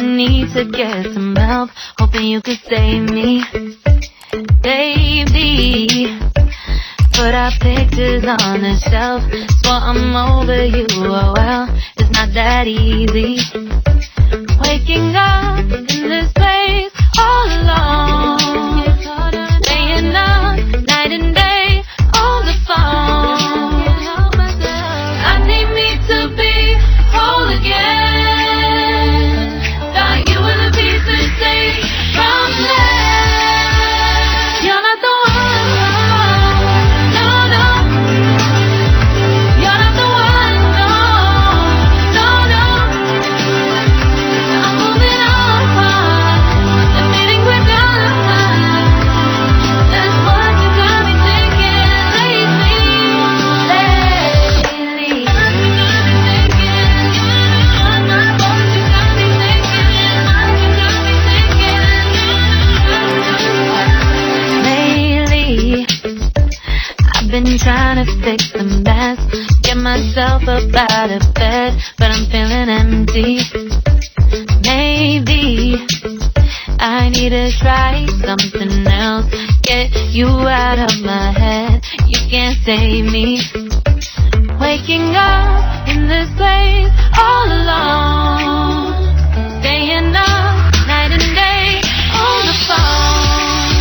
need to get some help, hoping you could save me, baby. Put our pictures on the shelf, swore I'm over you, oh well, it's not that easy. Waking up in this place all alone, staying up night and day on the phone. I need me to be whole again. Thought you were the piece to take from there. You're not the one, no, no. You're not the one, no, no, no. I'm moving on, the meeting we're done. That's what you got me thinking lately. I've been trying to fix the mess, get myself up out of bed, but I'm feeling empty. Maybe I need to try something else, get you out of my head, you can't save me. Waking up in this place all alone, staying up night and day on the phone.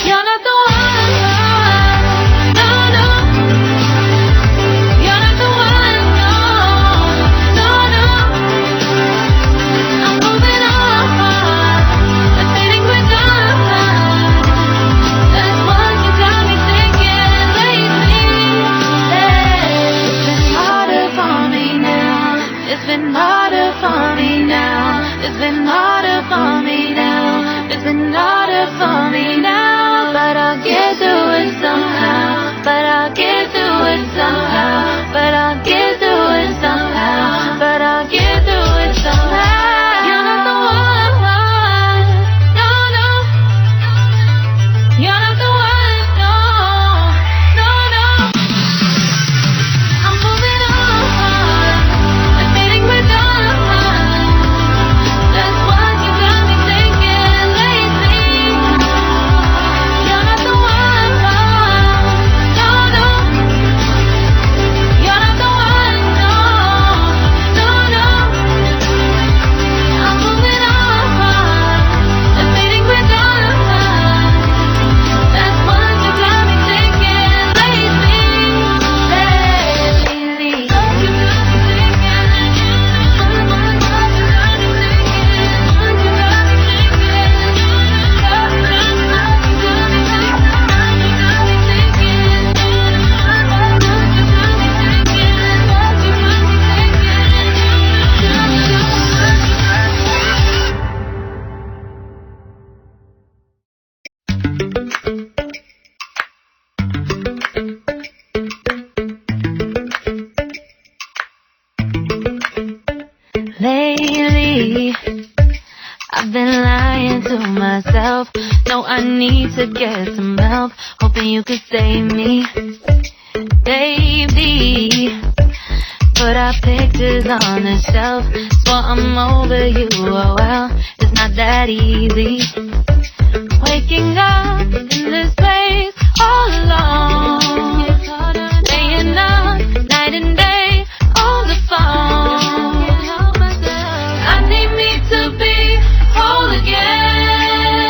You're not the one, no, no. You're not the one, no, no, no. I'm moving on, the feeling we're done. That's what you got me thinking lately. It's been harder for me now. It's been harder for me now. It's been harder for me now. It's been harder for me now. But I'll get through it somehow. But I'll get through it somehow. But I'll get through it somehow. But I'll get through it somehow. You're not the one, no, no. You're not the one, no, no, no. I'm moving on, the feeling we're done. That's what you got me thinking lately. You're not the one, no, no. You're not the one, no, no, no. I'm moving on, the feeling we're done. That's what you got me thinking lately. Lately, I've been lying to myself. No, I need to get some help, hoping you could save me, baby. Put our pictures on the shelf, swore I'm over you, oh well, it's not that easy. Waking up in this place all alone, staying up night and day on the phone. I need me to be whole again.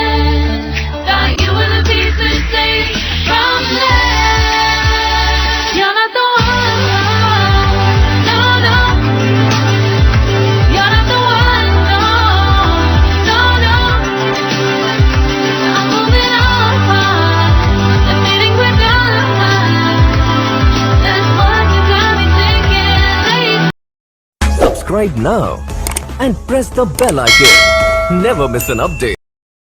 Thought you were the piece to take from there. You're not the one, no, no. You're not the one, no, no, no. I'm moving on, the feeling we're done. That's what you got me thinking lately. Subscribe now and press the bell icon. Never miss an update.